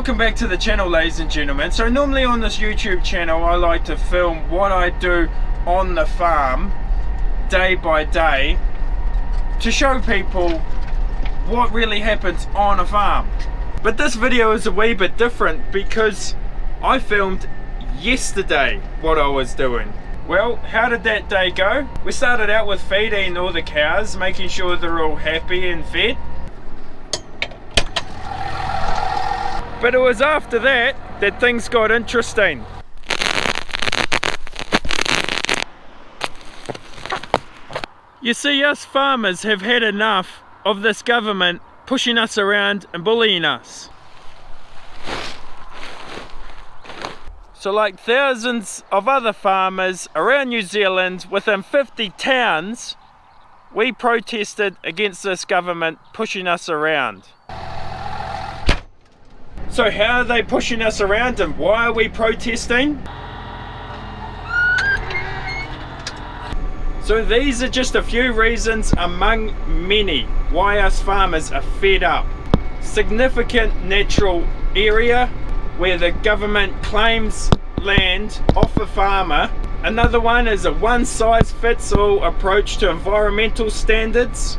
Welcome back to the channel, ladies and gentlemen. So normally on this YouTube channel I like to film what I do on the farm day by day to show people what really happens on a farm. But this video is a wee bit different because I filmed yesterday what I was doing. Well, how did that day go? We started out with feeding all the cows, making sure they're all happy and fed. But it was after that things got interesting. You see, us farmers have had enough of this government pushing us around and bullying us. So like thousands of other farmers around New Zealand, within 50 towns, we protested against this government pushing us around. So how are they pushing us around and why are we protesting? So these are just a few reasons among many why us farmers are fed up. Significant natural area where the government claims land off a farmer. Another one is a one-size-fits-all approach to environmental standards.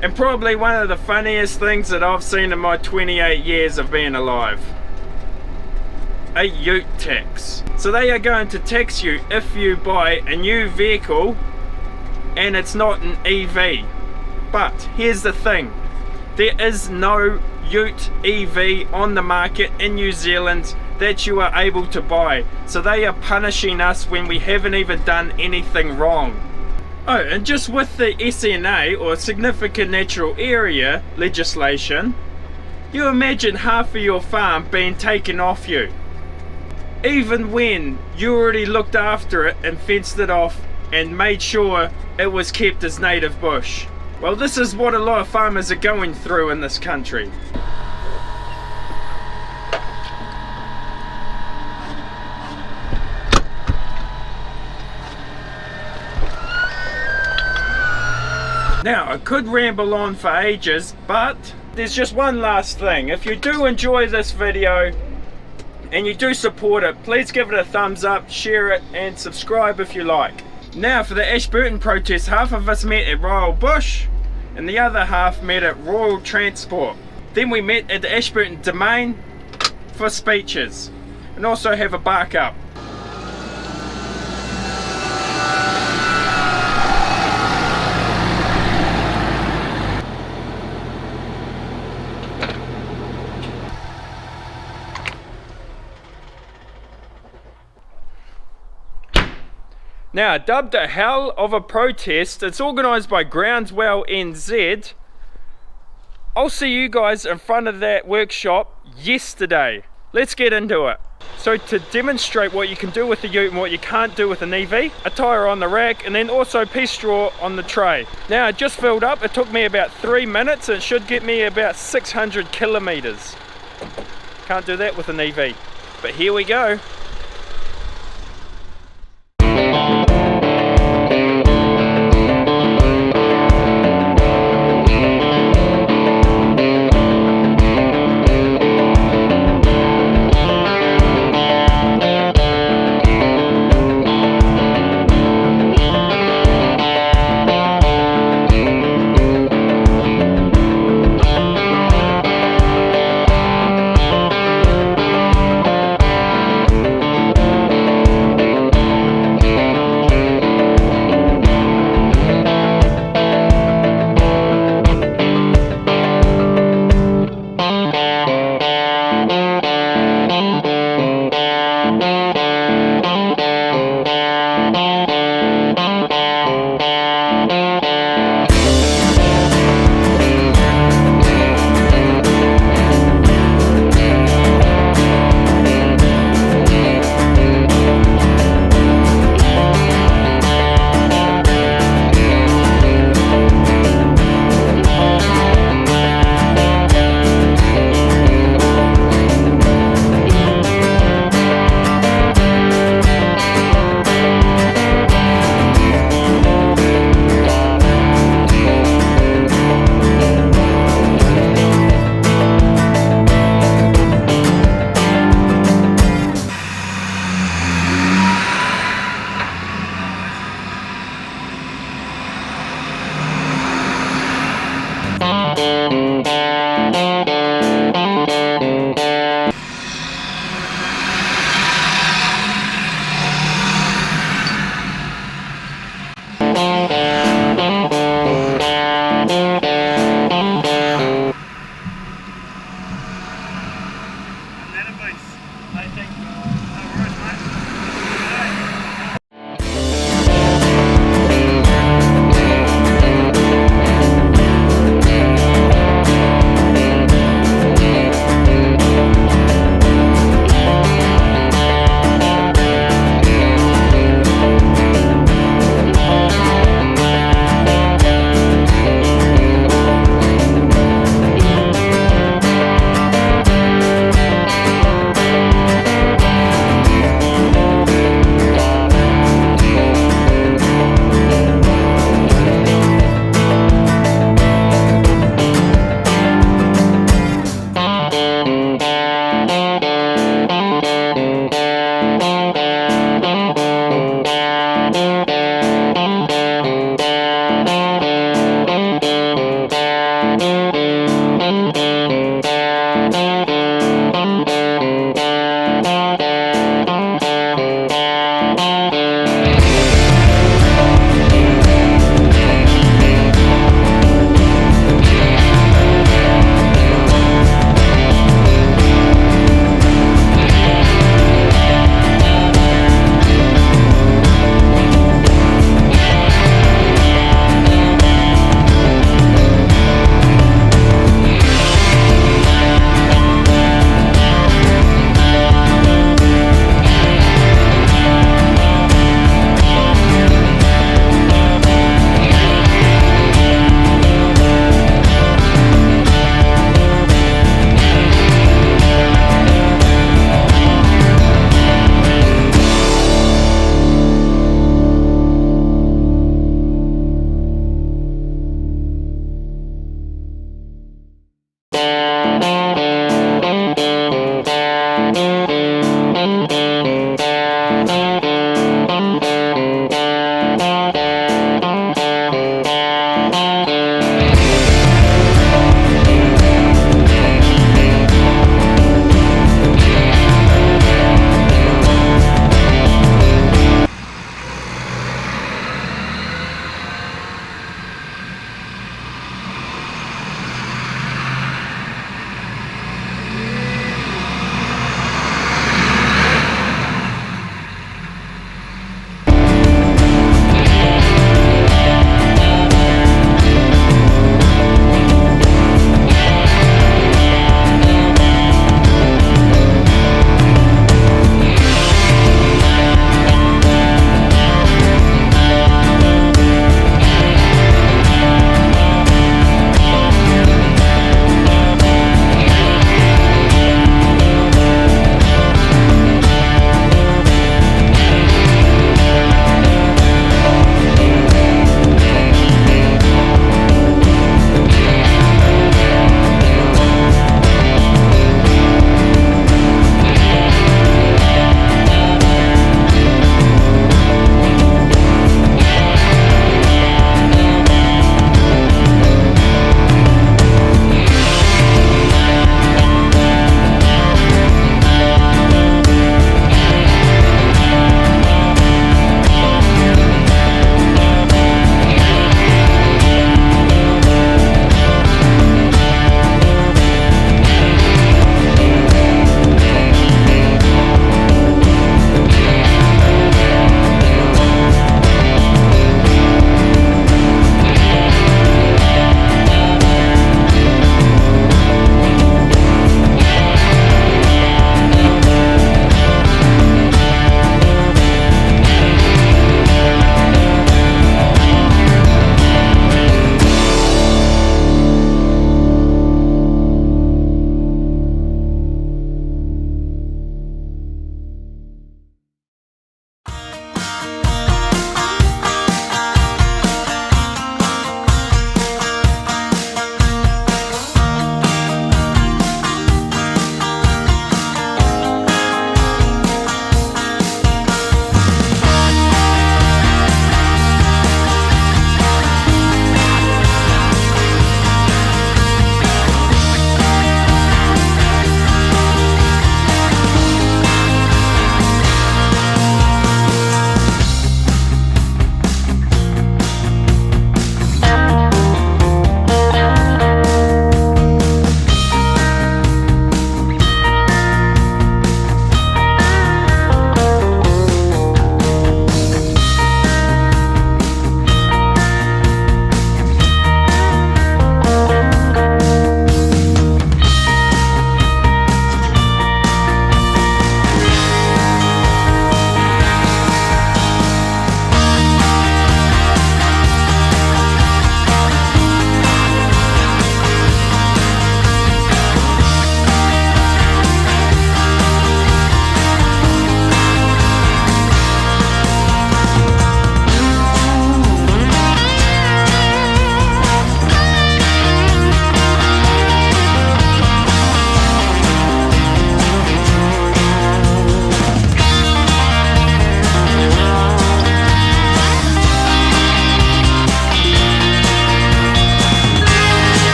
And probably one of the funniest things that I've seen in my 28 years of being alive. A ute tax. So they are going to tax you if you buy a new vehicle and it's not an EV. But here's the thing. There is no ute EV on the market in New Zealand that you are able to buy. So they are punishing us when we haven't even done anything wrong. Oh, and just with the SNA, or Significant Natural Area legislation, you imagine half of your farm being taken off you. Even when you already looked after it and fenced it off and made sure it was kept as native bush. Well, this is what a lot of farmers are going through in this country. Now, I could ramble on for ages, but there's just one last thing. If you do enjoy this video and you do support it, please give it a thumbs up, share it, and subscribe if you like. Now, for the Ashburton protest, half of us met at Royal Bush and the other half met at Royal Transport. Then we met at the Ashburton Domain for speeches and also have a bark up. Now, dubbed a hell of a protest, it's organised by Groundswell NZ. I'll see you guys in front of that workshop yesterday. Let's get into it. So to demonstrate what you can do with the ute and what you can't do with an EV, a tyre on the rack and then also pea straw on the tray. Now, it just filled up. It took me about 3 minutes and it should get me about 600 kilometres. Can't do that with an EV. But here we go.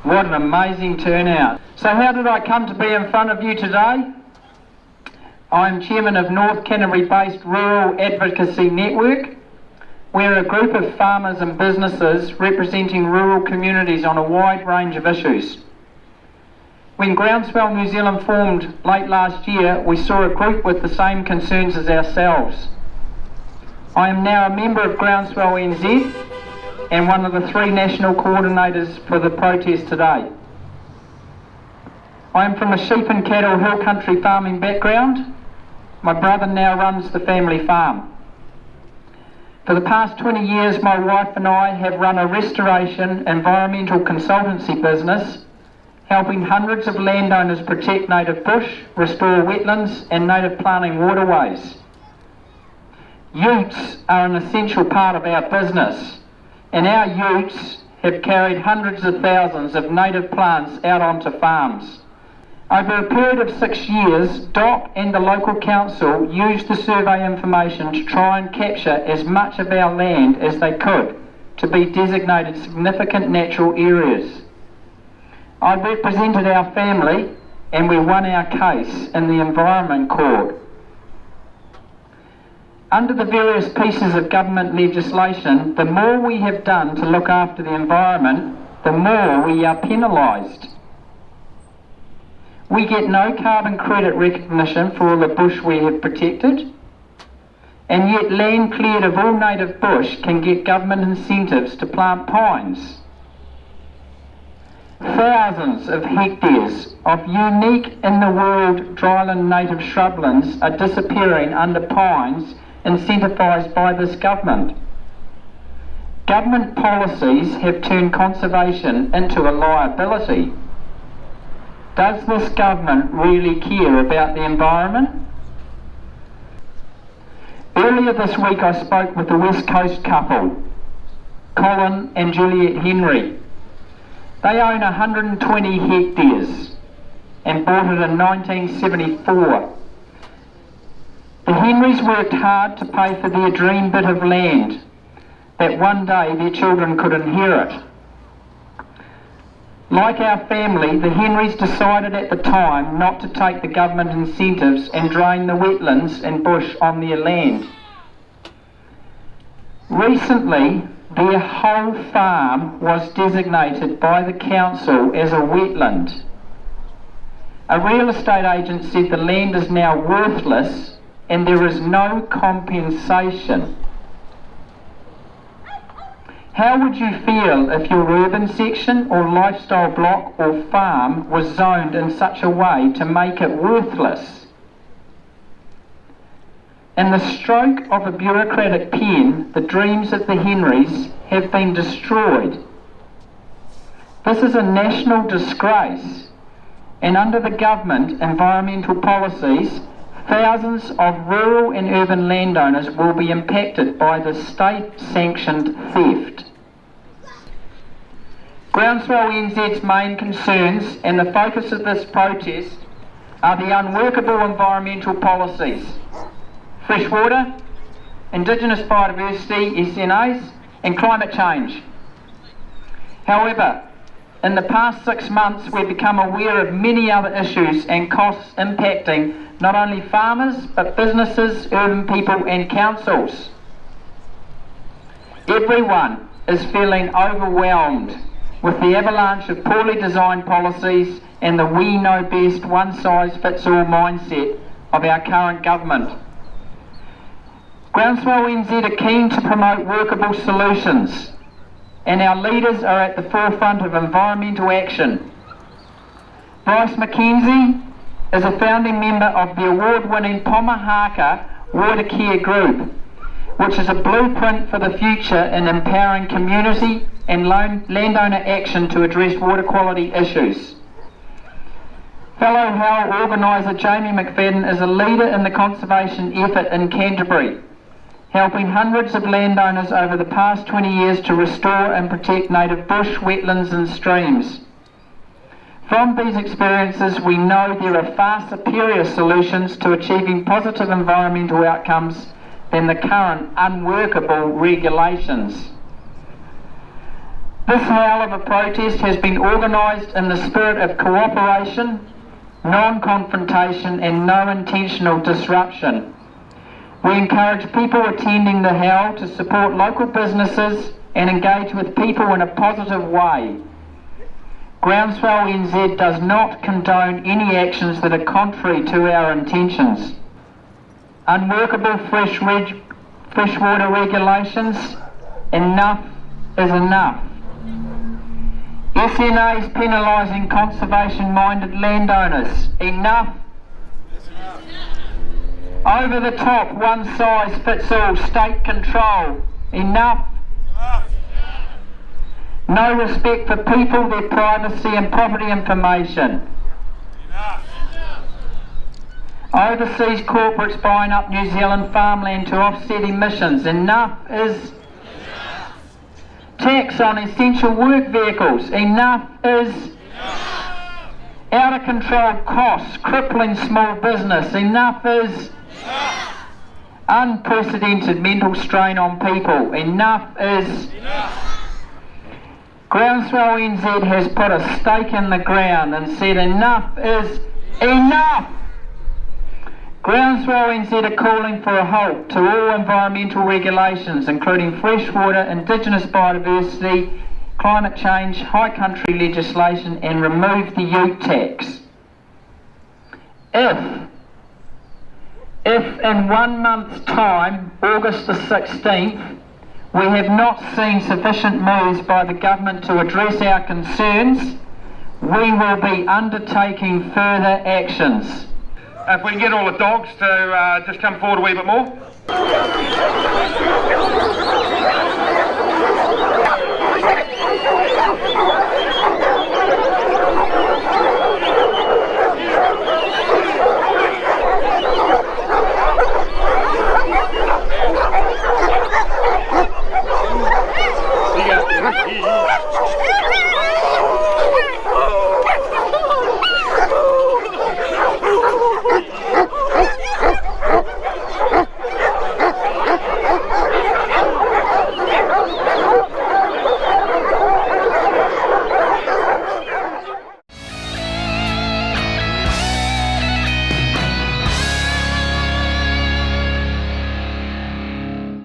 What an amazing turnout. So how did I come to be in front of you today? I'm chairman of North Canterbury-based Rural Advocacy Network. We're a group of farmers and businesses representing rural communities on a wide range of issues. When Groundswell New Zealand formed late last year, we saw a group with the same concerns as ourselves. I am now a member of Groundswell NZ and one of the 3 national coordinators for the protest today. I am from a sheep and cattle hill country farming background. My brother now runs the family farm. For the past 20 years, my wife and I have run a restoration environmental consultancy business, helping hundreds of landowners protect native bush, restore wetlands and native planting waterways. Utes are an essential part of our business, and our utes have carried hundreds of thousands of native plants out onto farms. Over a period of 6 years, DOC and the local council used the survey information to try and capture as much of our land as they could to be designated significant natural areas. I represented our family and we won our case in the Environment Court. Under the various pieces of government legislation, the more we have done to look after the environment, the more we are penalised. We get no carbon credit recognition for all the bush we have protected, and yet land cleared of all native bush can get government incentives to plant pines. Thousands of hectares of unique in the world dryland native shrublands are disappearing under pines incentivised by this government. Government policies have turned conservation into a liability. Does this government really care about the environment? Earlier this week I spoke with the West Coast couple, Colin and Juliet Henry. They own 120 hectares and bought it in 1974. The Henrys worked hard to pay for their dream bit of land that one day their children could inherit. Like our family, the Henrys decided at the time not to take the government incentives and drain the wetlands and bush on their land. Recently, their whole farm was designated by the council as a wetland. A real estate agent said the land is now worthless and there is no compensation. How would you feel if your urban section or lifestyle block or farm was zoned in such a way to make it worthless? In the stroke of a bureaucratic pen, the dreams of the Henrys have been destroyed. This is a national disgrace, and under the government environmental policies, thousands of rural and urban landowners will be impacted by the state-sanctioned theft. Groundswell NZ's main concerns and the focus of this protest are the unworkable environmental policies, freshwater, Indigenous biodiversity, SNAs, and climate change. However, in the past 6 months we've become aware of many other issues and costs impacting not only farmers but businesses, urban people and councils. Everyone is feeling overwhelmed with the avalanche of poorly designed policies and the we know best one-size-fits-all mindset of our current government. Groundswell NZ are keen to promote workable solutions, and our leaders are at the forefront of environmental action. Bryce McKenzie is a founding member of the award-winning Pomahaka Water Care Group, which is a blueprint for the future in empowering community and landowner action to address water quality issues. Fellow HAL organiser Jamie McFadden is a leader in the conservation effort in Canterbury, helping hundreds of landowners over the past 20 years to restore and protect native bush, wetlands and streams. From these experiences, we know there are far superior solutions to achieving positive environmental outcomes than the current unworkable regulations. This howl of a protest has been organised in the spirit of cooperation, non-confrontation and no intentional disruption. We encourage people attending the howl to support local businesses and engage with people in a positive way. Groundswell NZ does not condone any actions that are contrary to our intentions. Unworkable freshwater regulations, enough is enough. SNA's penalising conservation-minded landowners, enough. Over the top, one-size-fits-all state control, enough. No respect for people, their privacy and property information. Overseas corporates buying up New Zealand farmland to offset emissions, enough is. Tax on essential work vehicles, enough is. Out of control costs, crippling small business, enough is. Unprecedented mental strain on people, enough is. Groundswell NZ has put a stake in the ground and said enough is enough. Groundswell NZ are calling for a halt to all environmental regulations, including freshwater, indigenous biodiversity, climate change, high country legislation, and remove the ute tax. If in 1 month's time, August the 16th, we have not seen sufficient moves by the government to address our concerns, we will be undertaking further actions. If we can get all the dogs to just come forward a wee bit more.